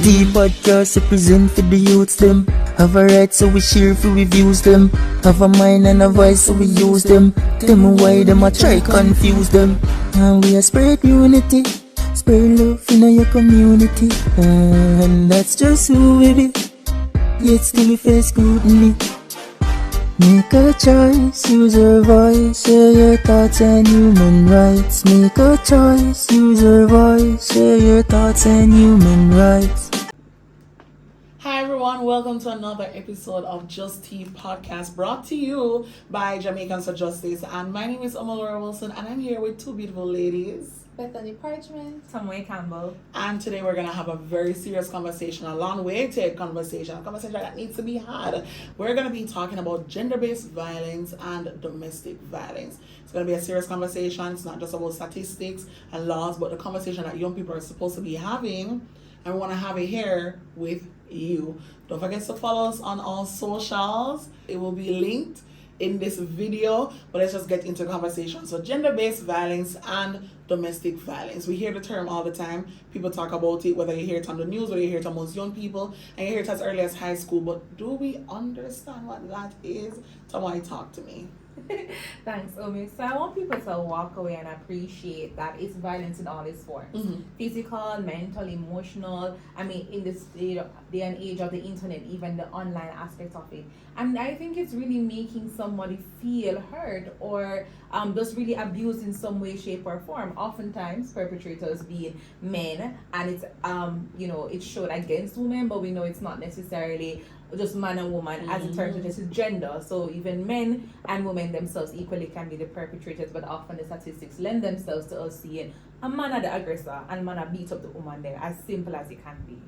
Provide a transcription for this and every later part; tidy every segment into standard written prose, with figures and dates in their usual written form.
The podcast represent for the youths them. Have a right so we share for reviews them. Have a mind and a voice so we use them. Tell me why them a try confuse them. And we a spread unity, spread love in your community. And that's just who we be. Yet still we face scrutiny. Make a choice, use your voice, share your thoughts and human rights. Make a choice, use your voice, share your thoughts and human rights. Hi everyone, welcome to another episode of Just Tea Podcast brought to you by Jamaicans for Justice. And my name is Omalora Wilson and I'm here with two beautiful ladies. Bethany Parchment, Samuel Campbell. And today we're going to have a very serious conversation, a long-awaited conversation, a conversation that needs to be had. We're going to be talking about gender-based violence and domestic violence. It's going to be a serious conversation. It's not just about statistics and laws, but the conversation that young people are supposed to be having. And we want to have it here with you. Don't forget to follow us on all socials. It will be linked in this video, but let's just get into the conversation. So gender-based violence and domestic violence. We hear the term all the time. People talk about it, whether you hear it on the news, whether you hear it amongst young people, and you hear it as early as high school. But do we understand what that is? Somebody talk to me. Thanks, Omi. So I want people to walk away and appreciate that it's violence in all its forms. Mm-hmm. Physical, mental, emotional. I mean, in this day and age of the internet, even the online aspect of it. And I think it's really making somebody feel hurt or just really abused in some way, shape, or form. Oftentimes, perpetrators being men, and it's it's showed against women, but we know it's not necessarily just man and woman as it turns to just gender. So even men and women themselves equally can be the perpetrators, but often the statistics lend themselves to us seeing a man as the aggressor and man beat up the woman there, as simple as it can be.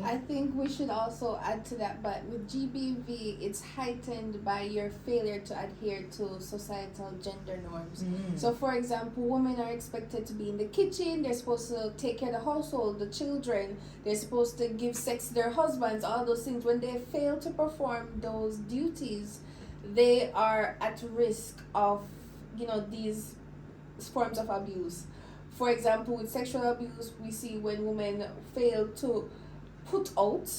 I think we should also add to that, but with GBV, it's heightened by your failure to adhere to societal gender norms. So, for example, women are expected to be in the kitchen, they're supposed to take care of the household, the children, they're supposed to give sex to their husbands, all those things. When they fail to perform those duties, they are at risk of, these forms of abuse. For example, with sexual abuse, we see when women fail to put out,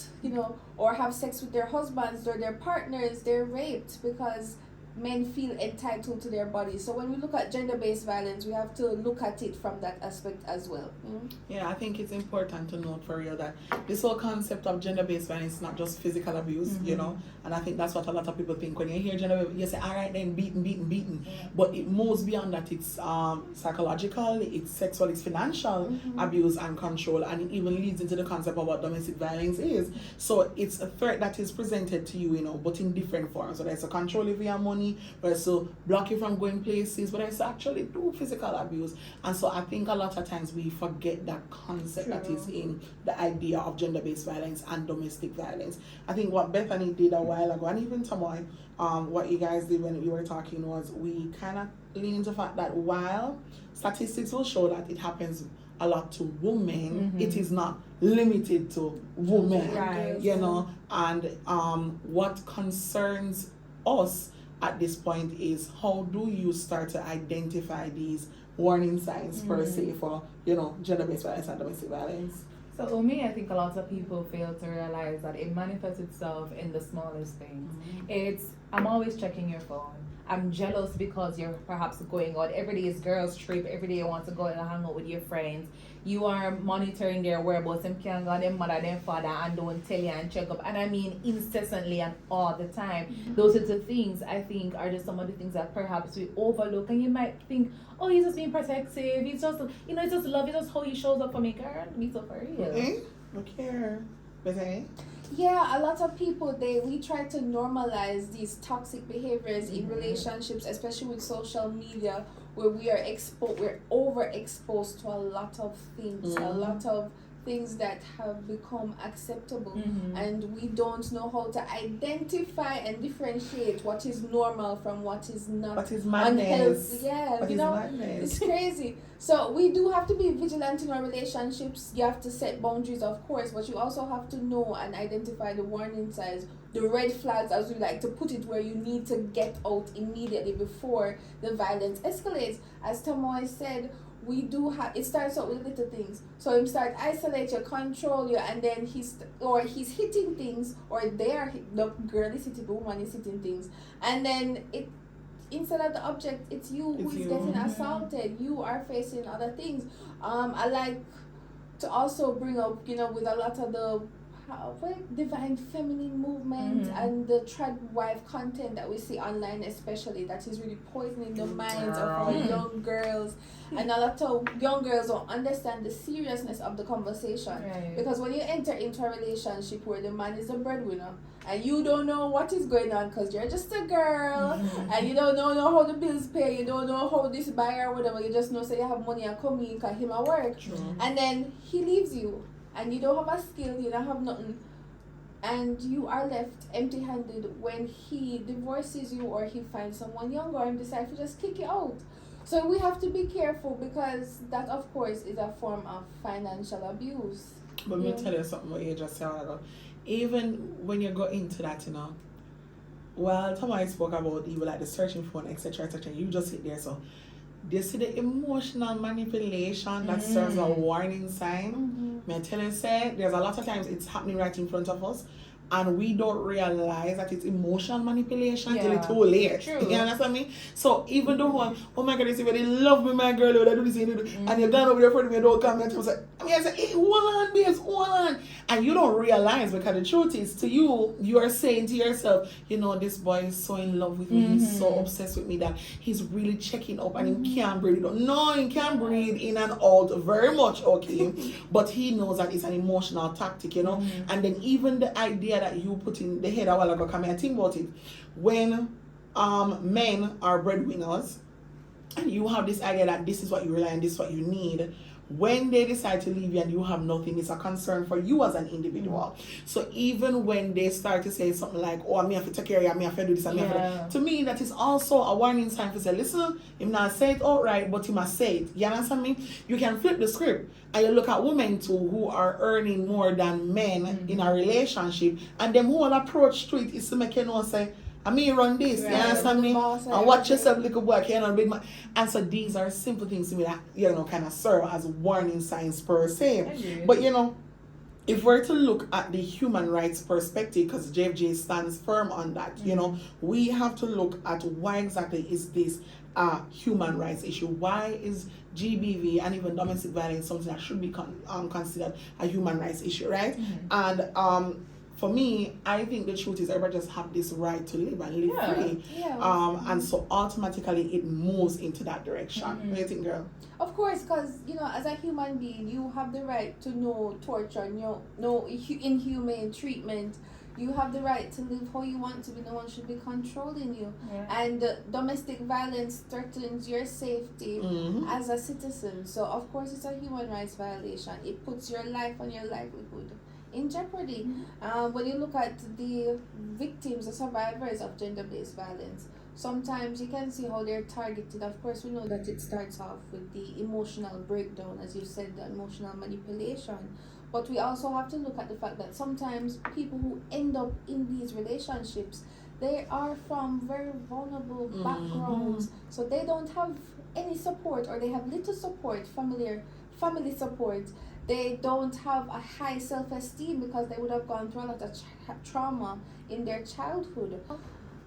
or have sex with their husbands or their partners, they're raped because men feel entitled to their bodies. So when we look at gender-based violence, we have to look at it from that aspect as well. Yeah, I think it's important to note for real that this whole concept of gender-based violence is not just physical abuse, and I think that's what a lot of people think. When you hear gender, you say, all right, then beaten. But it moves beyond that. It's psychological, it's sexual, it's financial abuse and control, and it even leads into the concept of what domestic violence is. So it's a threat that is presented to you, but in different forms. So there's a control of your money, but also block you from going places, but also actually do physical abuse. And so I think a lot of times we forget that concept that is in the idea of gender-based violence and domestic violence. I think what Bethany did a while ago, and even Tamoy, what you guys did when you were talking, was we kind of lean into the fact that while statistics will show that it happens a lot to women, it is not limited to women, right. And what concerns us at this point is how do you start to identify these warning signs per se for gender-based violence and domestic violence? So Omi, I think a lot of people fail to realize that it manifests itself in the smallest things. I'm always checking your phone. I'm jealous because you're perhaps going out. Every day is girls' trip. Every day you want to go and hang out with your friends. You are monitoring their whereabouts. Them can't go their mother, their father, and don't tell you and check up. And I mean incessantly and all the time. Those are the things I think are just some of the things that perhaps we overlook. And you might think, oh, he's just being protective. He's just, it's just love. It's just how he shows up for me, girl. Me so for real. Okay. Bethany? Yeah, a lot of people, we try to normalize these toxic behaviors in relationships, especially with social media, where we're overexposed to a lot of things, a lot of things that have become acceptable, and we don't know how to identify and differentiate what is normal from what is not. What is madness? It's crazy. So we do have to be vigilant in our relationships. You have to set boundaries, of course, but you also have to know and identify the warning signs, the red flags, as we like to put it, where you need to get out immediately before the violence escalates. As Tamoy said, we do have, it starts out with little things. So him start isolate you, control you, and then he's hitting things, or the girl is hitting, the woman is hitting things, and then it, instead of the object, it's you who is getting assaulted. You are facing other things. I like to also bring up, with a lot of the divine feminine movement and the trad wife content that we see online, especially, that is really poisoning the minds of our young girls. And a lot of young girls don't understand the seriousness of the conversation, because when you enter into a relationship where the man is the breadwinner and you don't know what is going on because you're just a girl, and you don't know how the bills pay, you don't know how this buy or whatever, you just know say you have money and come in because him at work, and then he leaves you and you don't have a skill, you don't have nothing, and you are left empty-handed when he divorces you or he finds someone younger and decides to just kick you out. So we have to be careful, because that, of course, is a form of financial abuse. But let me tell you something what you just said ago. Even when you go into that, well, Tommy spoke about even like the searching phone, etc., etc., you just sit there. So do you see the emotional manipulation that serves a warning sign? May I tell you, say, there's a lot of times it's happening right in front of us, and we don't realize that it's emotional manipulation till it's too late. True. You understand me? So even though oh my God, they say, well, they love me, my girl, they do this, and you're gone over there for me, don't come and say, I say, hey, hold on, babes, hold on. And you don't realize, because the truth is, to you, you are saying to yourself, this boy is so in love with me, he's so obsessed with me that he's really checking up, and he can't breathe. No, he can't breathe in and out very much, okay? But he knows that it's an emotional tactic, And then even the idea that you put in the head a while ago, come here and think about it. When men are breadwinners, and you have this idea that this is what you rely on, this is what you need, when they decide to leave you and you have nothing, it's a concern for you as an individual. So even when they start to say something like, oh, I have to take care of you, I have to do this, I have to me, that is also a warning sign for say, listen, him not say it outright, but he must say it. You understand me? You can flip the script, and you look at women too who are earning more than men in a relationship, and them whole approach to it is to make you know, say, I mean, run this, you understand me? And watch yourself, little boy, big man. And so these are simple things to me that, kind of serve as warning signs per se. But, if we're to look at the human rights perspective, because JFJ stands firm on that, we have to look at why exactly is this a human rights issue? Why is GBV and even domestic violence something that should be considered a human rights issue, right? And for me, I think the truth is everybody just have this right to live and live free. And so automatically it moves into that direction. What do you think, girl? Of course, because, as a human being, you have the right to no torture, no inhumane treatment. You have the right to live how you want to be. No one should be controlling you. And domestic violence threatens your safety as a citizen. So, of course, it's a human rights violation. It puts your life and your livelihood in jeopardy. When you look at the victims or survivors of gender-based violence, sometimes you can see how they're targeted. Of course, we know that it starts off with the emotional breakdown, as you said, the emotional manipulation. But we also have to look at the fact that sometimes people who end up in these relationships, they are from very vulnerable backgrounds. So they don't have any support, or they have little support, family support. They don't have a high self-esteem because they would have gone through a lot of trauma in their childhood.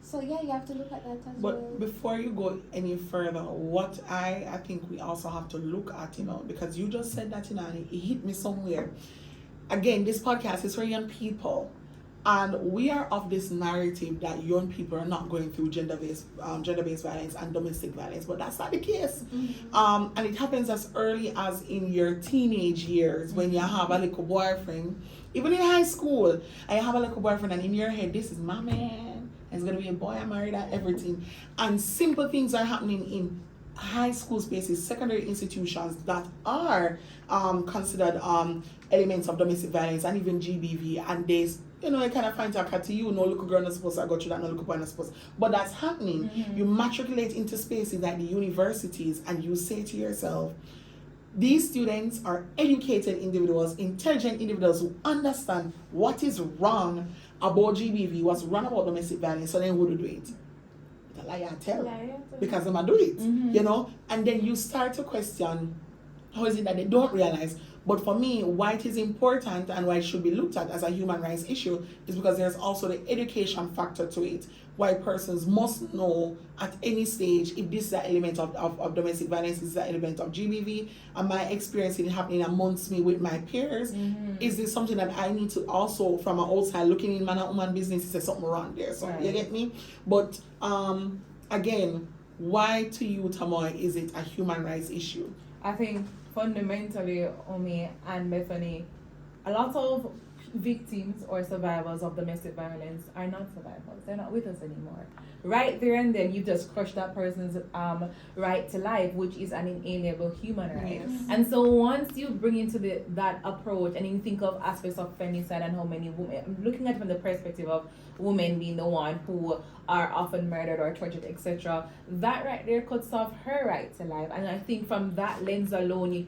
So you have to look at that as well. But before you go any further, what I think we also have to look at, because you just said that, and it hit me somewhere. Again, this podcast is for young people. And we are of this narrative that young people are not going through gender-based violence and domestic violence, but that's not the case. And it happens as early as in your teenage years, when you have a little boyfriend, even in high school, and you have a little boyfriend, and in your head, this is my man, and it's going to be a boy, I'm married, and everything. And simple things are happening in high school spaces, secondary institutions that are considered elements of domestic violence and even GBV, and there's you kind of find out to you, no little girl not supposed to go through that, no little boy not supposed to. But that's happening. You matriculate into spaces like the universities, and you say to yourself, these students are educated individuals, intelligent individuals who understand what is wrong about GBV, what's wrong about domestic violence, so then who do it? The liar tell. Because they might do it, And then you start to question How is it that they don't realize? But for me, why it is important and why it should be looked at as a human rights issue is because there's also the education factor to it. Why persons must know at any stage if this is an element of domestic violence, this is an element of GBV, and my experience in it happening amongst me with my peers, is this something that I need to also, from an outside looking in man and woman business, is there something wrong there? So you get me? But again, why to you, Tamoy, is it a human rights issue? I think fundamentally, Omi and Bethany, a lot of victims or survivors of domestic violence are not survivors. They're not with us anymore. Right there and then, you just crushed that person's right to life, which is an inalienable human right. Yes. And so once you bring into that approach and you think of aspects of femicide and how many women, I'm looking at it from the perspective of women being the one who are often murdered or tortured, etc., that right there cuts off her right to life. And I think from that lens alone,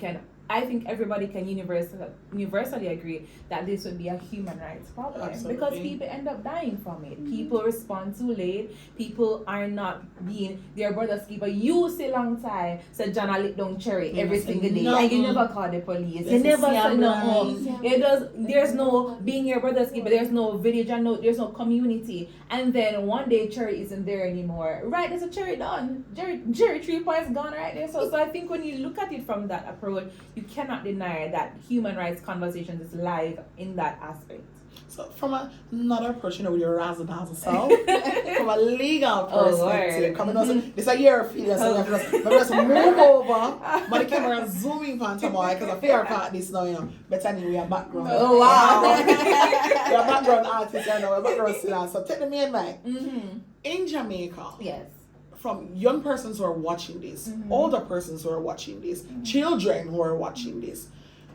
I think everybody can universally agree that this would be a human rights problem. Absolutely. Because people end up dying from it. People respond too late. People are not being their brother's keeper. You say long time, said John, I lit down cherry every single day. And you never call the police. You never say no. There's no being your brother's keeper. There's no village and there's no community. And then one day cherry isn't there anymore. Right, there's a cherry done. Cherry 3 points gone right there. So I think when you look at it from that approach, you cannot deny that human rights conversations is live in that aspect. So from another approach, with your razzle-dazzle self, from a legal perspective, coming on, this a year of feeling, so we just move over, but the camera zooming on Tamoy, because I fear part this now, but anyway, we are background. Oh, wow. We are background artists, we're background singers, so take the main mic. In Jamaica, Yes. from young persons who are watching this, older persons who are watching this, children who are watching this,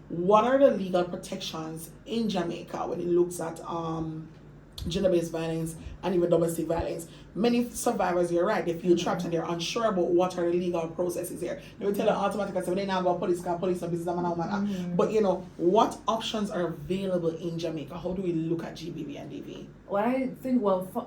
what are the legal protections in Jamaica when it looks at gender-based violence and even domestic violence? Many survivors, you're right, they feel trapped and they're unsure about what are the legal processes here. They will tell you automatically, so they now go police car, police and business, man. But what options are available in Jamaica? How do we look at GBV and DV? Well, I think,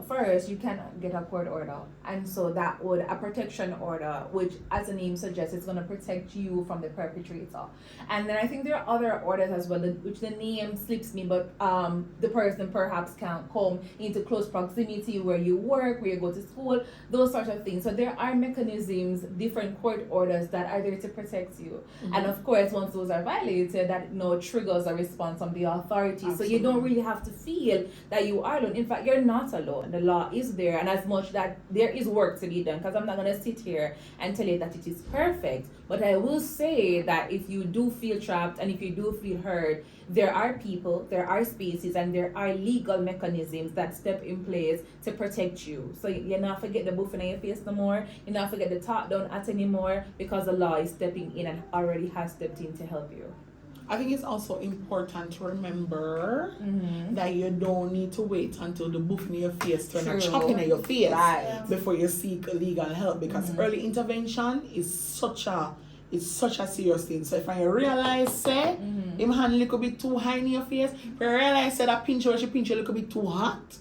first, you cannot get a court order. And so that would, a protection order, which as the name suggests, it's going to protect you from the perpetrator. And then I think there are other orders as well, which the name slips me, but the person perhaps can come into close proximity where you work, where you go to school, those sorts of things. So there are mechanisms, different court orders that are there to protect you. And of course, once those are violated, that triggers a response from the authorities. Absolutely. So you don't really have to feel that you are alone. In fact, you're not alone. The law is there, and as much that there is work to be done, because I'm not going to sit here and tell you that it is perfect, but I will say that if you do feel trapped and if you do feel hurt, there are people, there are spaces, and there are legal mechanisms that step in place to protect you. So you not forget the buffing in your face no more, you not forget the talk down at anymore, because the law is stepping in and already has stepped in to help you. I think it's also important to remember that you don't need to wait until the buff in your face turn a chopping in your face before you seek legal help, because early intervention is such a serious thing. So if I realize say him hand a little bit too high in your face, if I realize say that pinch you a little bit too hot,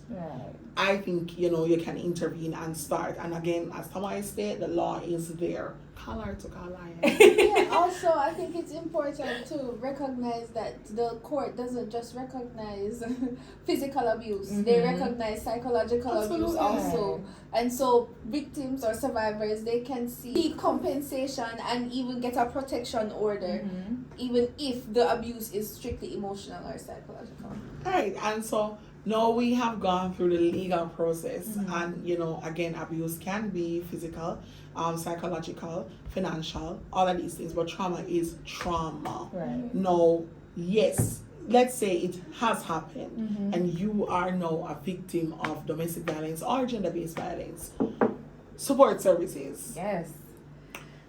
I think you can intervene and start. And again, as Tamai said, the law is there. Call her to call her. Also, I think it's important to recognize that the court doesn't just recognize physical abuse. They recognize psychological abuse also. And so victims or survivors, they can seek compensation and even get a protection order, even if the abuse is strictly emotional or psychological. Right, and so now we have gone through the legal process, and again, abuse can be physical, psychological, financial, all of these things, but trauma is trauma. Right. Now, yes, let's say it has happened and you are now a victim of domestic violence or gender-based violence. Support services. Yes.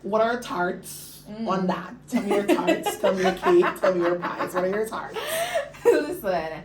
What are tarts on that? Tell me your tarts, tell me your cake, tell me your pies. What are your tarts? Listen,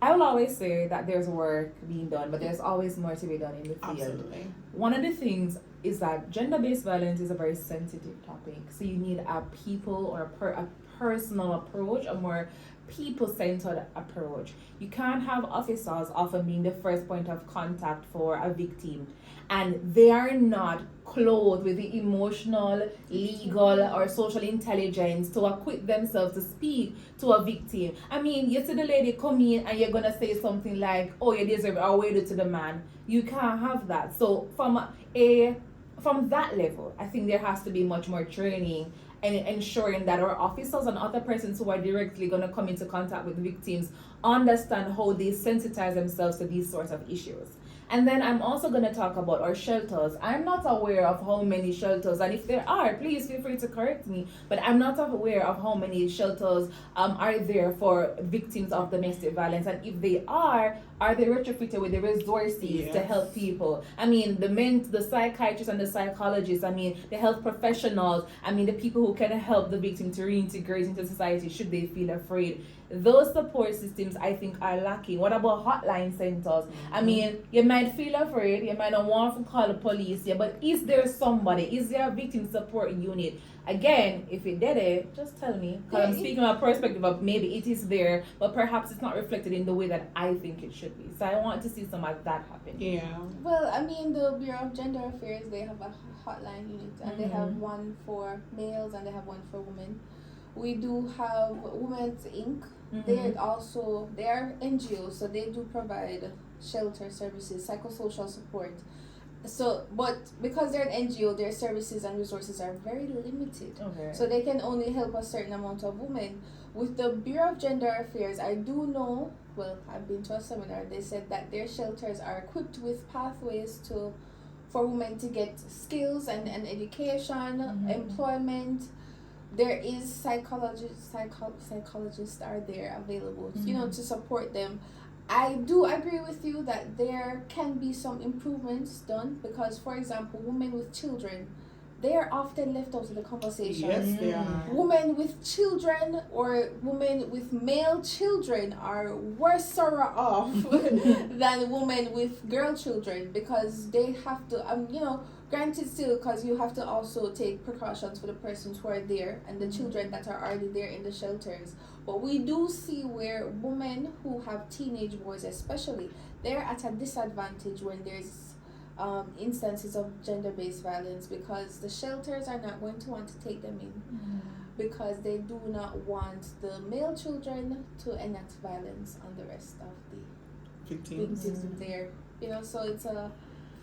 I will always say that there's work being done, but there's always more to be done in the field. Absolutely. One of the things is that gender-based violence is a very sensitive topic. So you need a people or a personal approach, a more people-centered approach. You can't have officers often being the first point of contact for a victim, and they are not clothed with the emotional, legal, or social intelligence to equip themselves to speak to a victim. I mean, you see the lady come in and you're gonna say something like, "Oh, you deserve it," or "What you do to the man." You can't have that. So from that level, I think there has to be much more training and ensuring that our officers and other persons who are directly going to come into contact with victims understand how they sensitize themselves to these sorts of issues. And then I'm also going to talk about our shelters. I'm not aware of how many shelters, and if there are, please feel free to correct me, but I'm not aware of how many shelters are there for victims of domestic violence. And if they are they retrofitted with the resources to help people? I mean, the psychiatrists and the psychologists, I mean, the health professionals, I mean, the people who can help the victim to reintegrate into society should they feel afraid. Those support systems, I think, are lacking. What about hotline centers? I mean, you might feel afraid, you might not want to call the police, but is there somebody? Is there a victim support unit? Again, if it did it, just tell me. Because I'm speaking from a perspective of maybe it is there, but perhaps it's not reflected in the way that I think it should be. So I want to see some of that happen. Yeah. Well, I mean, the Bureau of Gender Affairs, they have a hotline unit, and they have one for males and they have one for women. We do have Women's Inc. They are NGOs, so they do provide shelter services, psychosocial support. So, but because they're an NGO, their services and resources are very limited. Okay. So they can only help a certain amount of women. With the Bureau of Gender Affairs, I do know, well, I've been to a seminar, they said that their shelters are equipped with pathways for women to get skills and education, employment. There is psychologists are there available, to support them. I do agree with you that there can be some improvements done because, for example, women with children, they are often left out of the conversation. Yes, they are. Women with children or women with male children are worse off than women with girl children because they have to, granted still because you have to also take precautions for the persons who are there and the children that are already there in the shelters. But we do see where women who have teenage boys especially, they're at a disadvantage when there's instances of gender-based violence because the shelters are not going to want to take them in because they do not want the male children to enact violence on the rest of the victims there. So it's a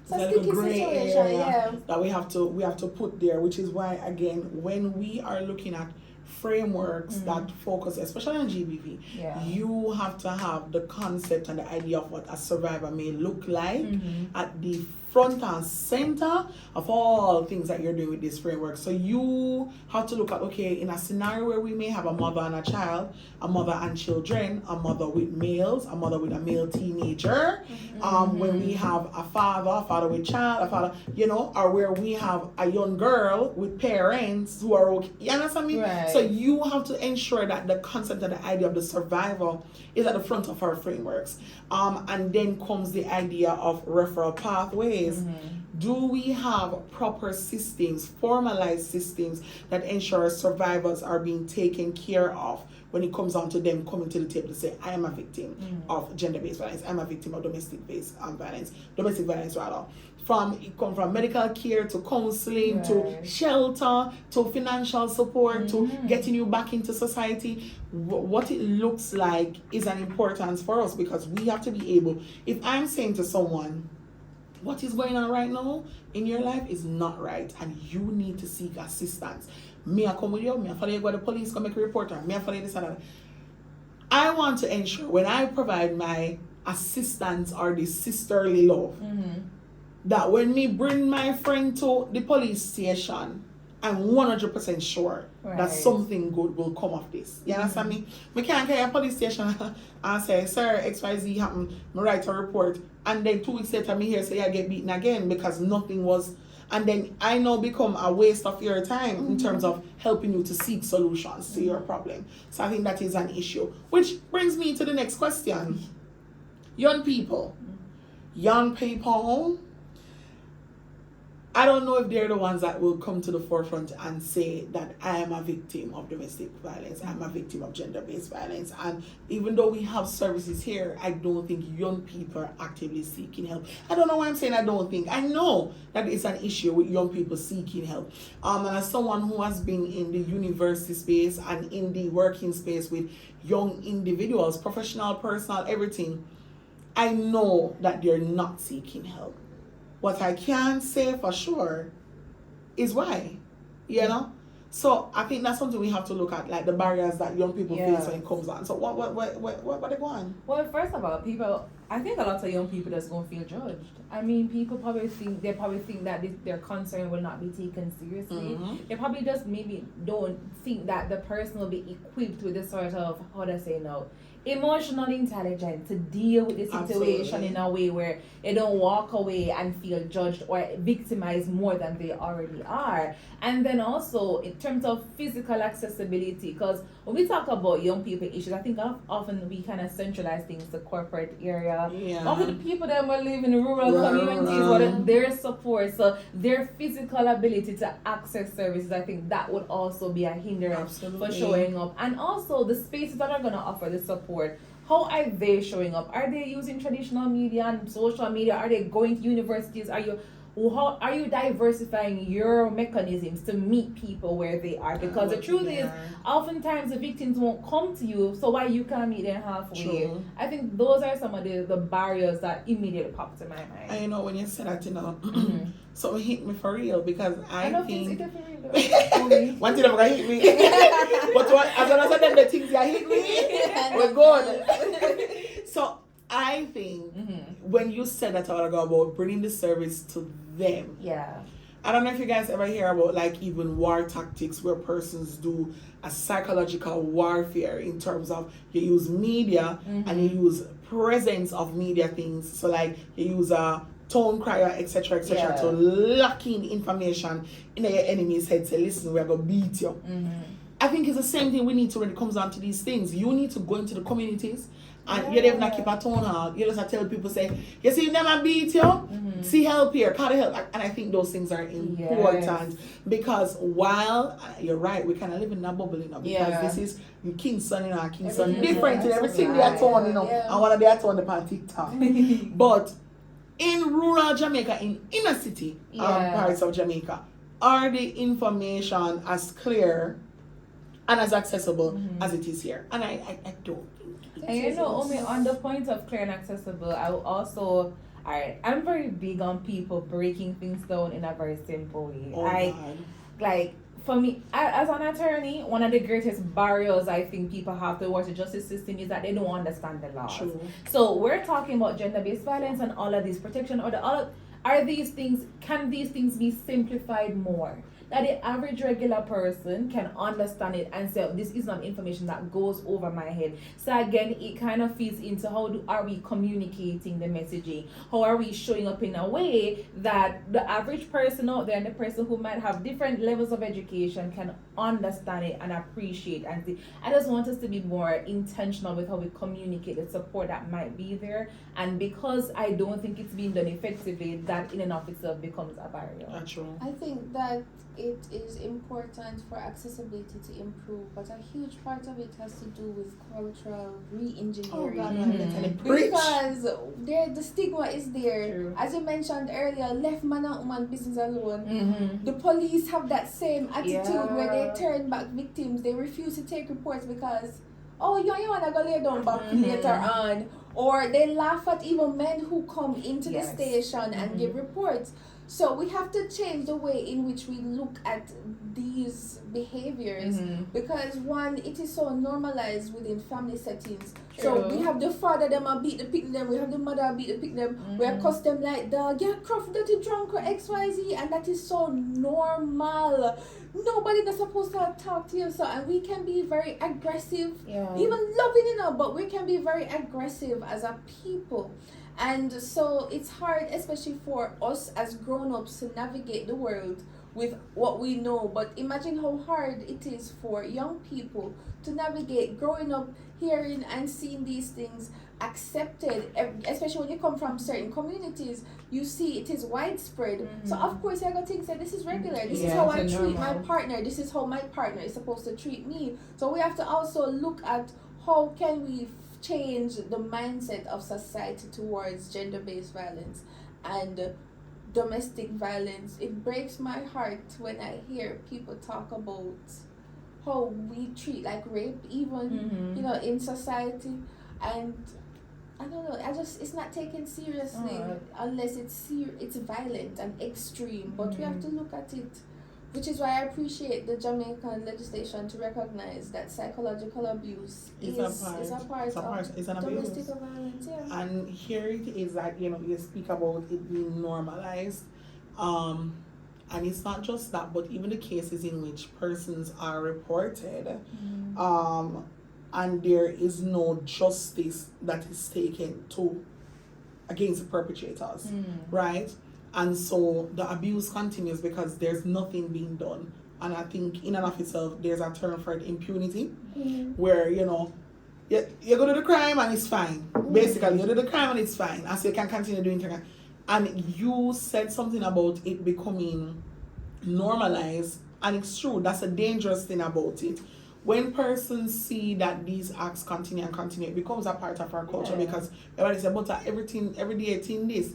sticky situation, that we have to put there, which is why again when we are looking at frameworks that focus especially on GBV, you have to have the concept and the idea of what a survivor may look like at the front and center of all things that you're doing with this framework. So you have to look at, okay, in a scenario where we may have a mother and a child, a mother and children, a mother with males, a mother with a male teenager, when we have a father with child, a father, or where we have a young girl with parents who are okay. You understand me? Right. So you have to ensure that the concept and the idea of the survivor is at the front of our frameworks. And then comes the idea of referral pathways. Do we have proper systems, formalized systems that ensure survivors are being taken care of when it comes down to them coming to the table to say, I am a victim of gender-based violence, I'm a victim of domestic violence rather. It comes from medical care to counseling to shelter to financial support to getting you back into society. What it looks like is an importance for us because we have to be able, if I'm saying to someone, what is going on right now in your life is not right and you need to seek assistance. Me I come with you, me I follow you go to the police, come make a report, or me I follow you this and that. I want to ensure when I provide my assistance or the sisterly love, that when me bring my friend to the police station, I'm 100% sure that something good will come of this. You understand me? Me can't go to a police station and say, sir, XYZ happened, me write a report, and then 2 weeks later me here say I get beaten again because nothing was, and then I now become a waste of your time in terms of helping you to seek solutions to your problem. So I think that is an issue. Which brings me to the next question. Young people, I don't know if they're the ones that will come to the forefront and say that I am a victim of domestic violence, I'm a victim of gender-based violence. And even though we have services here, I don't think young people are actively seeking help. I don't know why I'm saying I don't think. I know that it's an issue with young people seeking help. And as someone who has been in the university space and in the working space with young individuals, professional, personal, everything, I know that they're not seeking help. What I can say for sure is why, you know? So I think that's something we have to look at, like the barriers that young people face when it comes on. So what they go on? Well, first of all, I think a lot of young people just gonna feel judged. I mean, people probably think that their concern will not be taken seriously. They probably just maybe don't think that the person will be equipped with this sort of, how do I say now, emotional intelligence to deal with the situation in a way where they don't walk away and feel judged or victimized more than they already are. And then also in terms of physical accessibility, because when we talk about young people issues, I think often we kind of centralize things to corporate area. Often the people that will live in rural communities, what their support, so their physical ability to access services, I think that would also be a hindrance for showing up. And also the spaces that are going to offer the support, how are they showing up? Are they using traditional media and social media? Are they going to universities? How are you diversifying your mechanisms to meet people where they are? Because the truth is, oftentimes the victims won't come to you, so why you can't meet them halfway? True. I think those are some of the barriers that immediately pop to my mind. And you know, when you said that, you know, so it hit me for real, because I think one thing never hit me. But as long as the things that hit me, we're good. So I think when you said that a while ago about bringing the service to them, I don't know if you guys ever hear about like even war tactics where persons do a psychological warfare in terms of you use media and you use presence of media things. So like you use a tone crier, etc., to lock in information in your enemy's head. Say, listen, we're gonna beat you. I think it's the same thing we need to when it comes down to these things. You need to go into the communities and you don't keep a tone hall. You just tell people, say, you see, never beat you. See help here, call the help. And I think those things are important because while you're right, we kind of live in a bubble, you know, because this is King's son, you know, King's son different in everything they are tone, you know, and one of their tone upon TikTok. But in rural Jamaica, in inner city parts of Jamaica, are the information as clear and as accessible as it is here? And I don't think. And you know, on the point of clear and accessible, I will also, I'm very big on people breaking things down in a very simple way. Like for me, as an attorney, one of the greatest barriers I think people have towards the justice system is that they don't understand the laws. True. So we're talking about gender-based violence and all of these protection, can these things be simplified more? That the average regular person can understand it and say, this is not information that goes over my head. So again, it kind of feeds into are we communicating the messaging? How are we showing up in a way that the average person out there and the person who might have different levels of education can understand it and appreciate and see. I just want us to be more intentional with how we communicate the support that might be there. And because I don't think it's being done effectively, that in and of itself becomes a barrier. Natural. I think that it is important for accessibility to improve, but a huge part of it has to do with cultural re-engineering. Because the stigma is there. True. As you mentioned earlier, left man and woman business alone. The police have that same attitude where they turn back victims. They refuse to take reports because, you want to go lay down back later on. Or they laugh at even men who come into the station and give reports. So we have to change the way in which we look at these behaviors because one, it is so normalized within family settings. True. So we have the father them and beat the pick them, we have the mother beat the pick them, we cuss them like dog, Croft dirty drunk or XYZ, and that is so normal. Nobody is supposed to talk to you, so and we can be very aggressive, even loving but we can be very aggressive as a people. And so it's hard, especially for us as grown-ups, to navigate the world with what we know, but imagine how hard it is for young people to navigate growing up hearing and seeing these things accepted, especially when you come from certain communities. You see it is widespread, so of course you're gonna think that this is regular, this is how I treat my partner, this is how my partner is supposed to treat me. So we have to also look at how can we change the mindset of society towards gender-based violence and domestic violence. It breaks my heart when I hear people talk about how we treat like rape even in society, and I don't know, it's not taken seriously unless it's violent and extreme, but we have to look at it, which is why I appreciate the Jamaican legislation to recognize that psychological abuse is a part of domestic violence. Yeah. And here it is that, you speak about it being normalized. And it's not just that, but even the cases in which persons are reported, and there is no justice that is taken against the perpetrators, right? And so the abuse continues because there's nothing being done. And I think in and of itself, there's a term for it, impunity, where, you go to the crime and it's fine. Basically, you do the crime and it's fine. And so you can continue doing it. And you said something about it becoming normalized, and it's true. That's a dangerous thing about it. When persons see that these acts continue and continue, it becomes a part of our culture because everybody says, but everything, every day it's in this,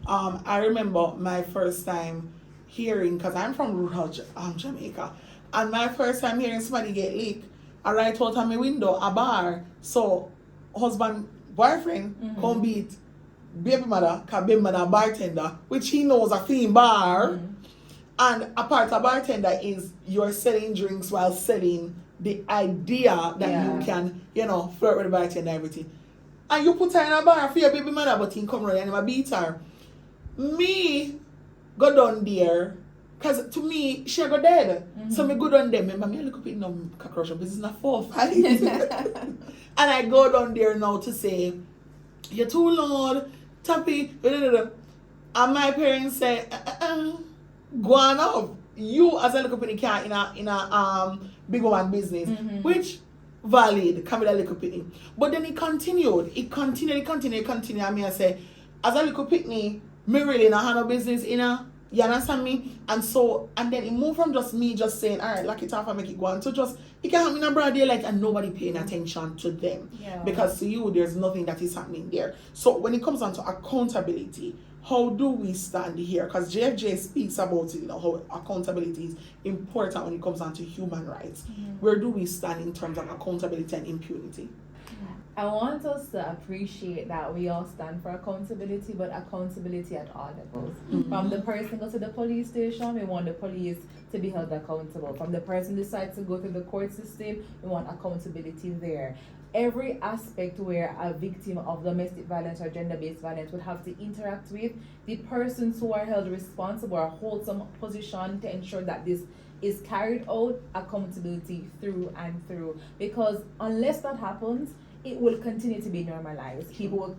I remember my first time hearing, because I'm from rural Jamaica, and my first time hearing somebody get licked, I right out of my window, a bar. So, husband, boyfriend, come beat baby mother, because baby mother bartender, which he knows a theme bar. And a part of bartender is you're selling drinks while selling the idea that you can, flirt with the bartender and everything. And you put her in a bar for your baby mother, but he come around and him beat her. Me go down there, because to me, she go dead. So me go down there. Remember, me look up in no cockroach business, not 4 5. And I go down there now to say, you're too loud, tappy, and my parents say, go on up. You as I look up in the car in a big woman business, which valid, come with a little pitney. But then it continued. And me I say, as a little pitney, me really not have no business in a, you understand me? And then it moved from just me just saying, alright, lock it off and make it go on, to just, it can happen in a broad daylight and nobody paying attention to them. Because to you, there's nothing that is happening there. So when it comes down to accountability, how do we stand here? Because JFJ speaks about it, how accountability is important when it comes down to human rights. Where do we stand in terms of accountability and impunity? I want us to appreciate that we all stand for accountability, but accountability at all levels. From the person goes to the police station, we want the police to be held accountable. From the person decides to go to the court system, we want accountability there. Every aspect where a victim of domestic violence or gender-based violence would have to interact with the persons who are held responsible or hold some position to ensure that this is carried out, accountability through and through. Because unless that happens, it will continue to be normalized.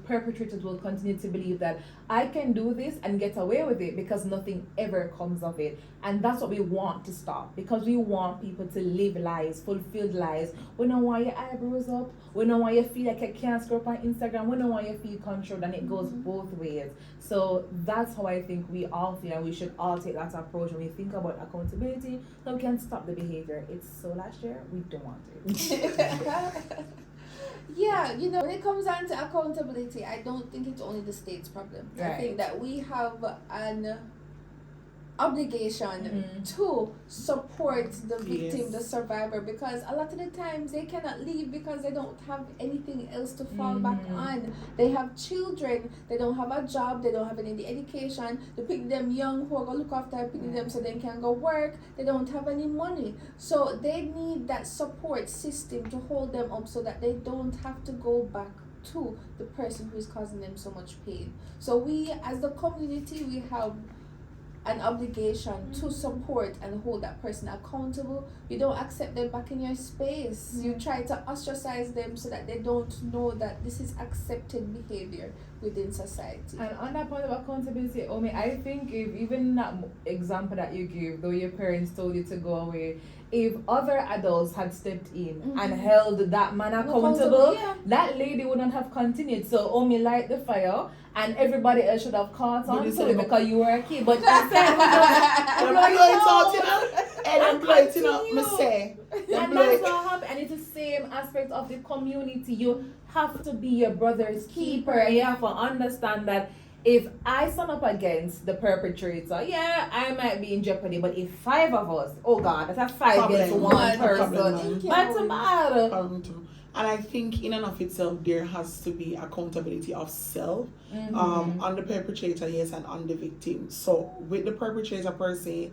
Perpetrators will continue to believe that I can do this and get away with it because nothing ever comes of it. And that's what we want to stop, because we want people to live lives, fulfilled lives. We don't want your eyebrows up. We don't want you to feel like you can't scroll up on Instagram. We don't want you to feel controlled, and it goes both ways. So that's how I think we all feel, and we should all take that approach when we think about accountability, so we can stop the behavior. It's so last year, we don't want it. Yeah, when it comes down to accountability, I don't think it's only the state's problem. Right. I think that we have an obligation to support the victim, the survivor, because a lot of the times they cannot leave because they don't have anything else to fall back on. They have children, they don't have a job, they don't have any education. They pick them young who are going to look after picking them so they can go work. They don't have any money. So they need that support system to hold them up so that they don't have to go back to the person who is causing them so much pain. So we as the community, we have an obligation to support and hold that person accountable. You don't accept them back in your space. You try to ostracize them so that they don't know that this is accepted behavior within society. And on that point of accountability, Omi, I think if even that example that you give, though your parents told you to go away, if other adults had stepped in and held that man accountable, that lady wouldn't have continued. So Omi light the fire, and everybody else should have caught on to it because you were a kid. But instead, and that's what happened. And it's the same aspect of the community. You have to be your brother's keeper. You have to understand that if I stand up against the perpetrator, yeah, I might be in jeopardy. But if 5 of us, oh God, that's a 5 against one person. That's a matter. And I think in and of itself, there has to be accountability of self on the perpetrator, yes, and on the victim. So with the perpetrator per se,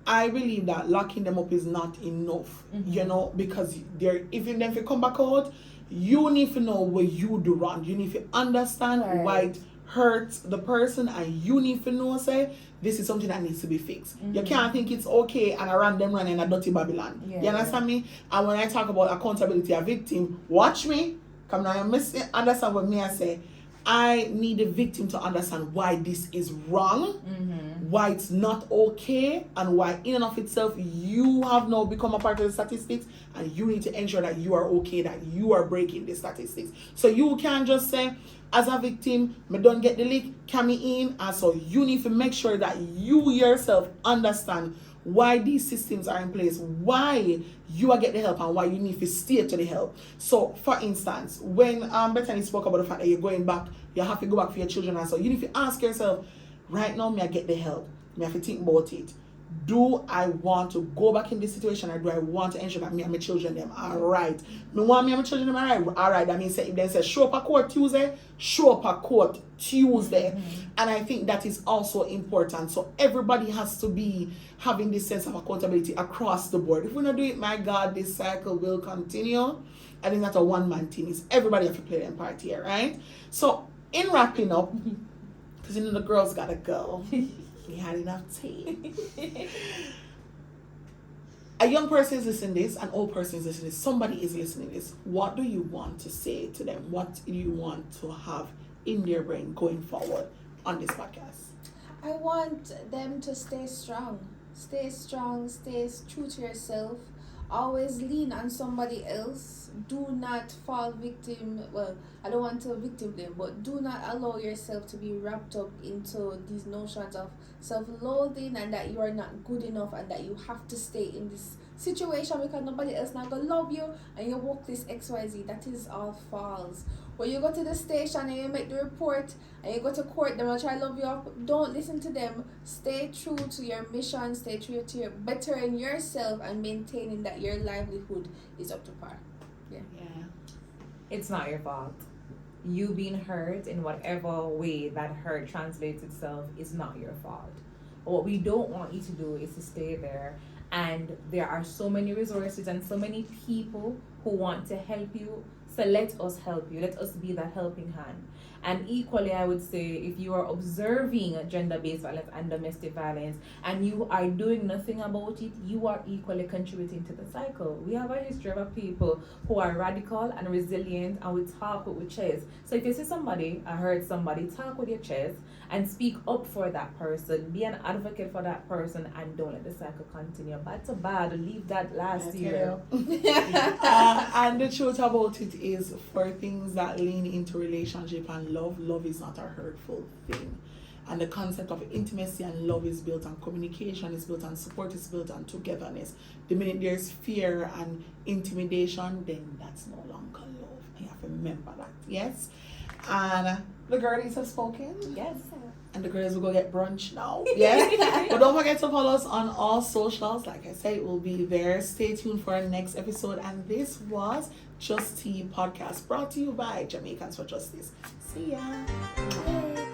I believe that locking them up is not enough, you know, because they're, even if you come back out, you need to know what you do wrong. You need to understand why it hurts the person, and you need to know, say, this is something that needs to be fixed. You can't think it's okay and around them running a dirty Babylon. You understand me? And when I talk about accountability of victim, watch me. Come now, you understand what me I say. I need the victim to understand why this is wrong, why it's not okay, and why in and of itself you have now become a part of the statistics, and you need to ensure that you are okay, that you are breaking the statistics. So you can't just say, as a victim, me don't get the leak, can me in, and so you need to make sure that you yourself understand why these systems are in place, why you are get the help, and why you need to steer to the help. So, for instance, when Bethany spoke about the fact that you're going back, you have to go back for your children, and so you need to ask yourself, right now, may I get the help? May I have to think about it? Do I want to go back in this situation, or do I want to ensure that me and my children them are right? Me want me and my children them are right. All right, that means if they say show up at court Tuesday, show up at court Tuesday. And I think that is also important. So everybody has to be having this sense of accountability across the board. If we don't do it, my God, this cycle will continue. And it's not a one-man thing. It's everybody have to play their part here, right? So in wrapping up, because you know the girls gotta go. We had enough tea. A young person is listening to this, an old person is listening to this, somebody is listening to this. What do you want to say to them? What do you want to have in their brain going forward on this podcast? I want them to stay strong. Stay strong, stay true to yourself. Always lean on somebody else. Do not fall victim. Well, I don't want to victim blame, but do not allow yourself to be wrapped up into these notions of self-loathing and that you are not good enough and that you have to stay in this situation because nobody else not gonna love you and you walk this XYZ. That is all false. When you go to the station and you make the report and you go to court, they will try to love you up. Don't listen to them. Stay true to your mission. Stay true to your bettering yourself and maintaining that your livelihood is up to par. Yeah. It's not your fault. You being hurt in whatever way that hurt translates itself is not your fault. What we don't want you to do is to stay there. And there are so many resources and so many people who want to help you. So let us help you. Let us be that helping hand. And equally, I would say, if you are observing gender-based violence and domestic violence and you are doing nothing about it, you are equally contributing to the cycle. We have a history of people who are radical and resilient, and we talk with our chest. So if you see somebody, I heard somebody, talk with your chest and speak up for that person. Be an advocate for that person and don't let the cycle continue. Bad to bad, leave that last year. And the truth about it is, for things that lean into relationship and love is not a hurtful thing. And the concept of intimacy and love is built on communication, is built on support, is built on togetherness. The minute there's fear and intimidation, then that's no longer love. You have to remember that, yes? And the girlies have spoken. Yes. And the girls will go get brunch now. Yeah. But don't forget to follow us on all socials. Like I said, it will be there. Stay tuned for our next episode. And this was Just Tea Podcast, brought to you by Jamaicans for Justice. See ya. Yay.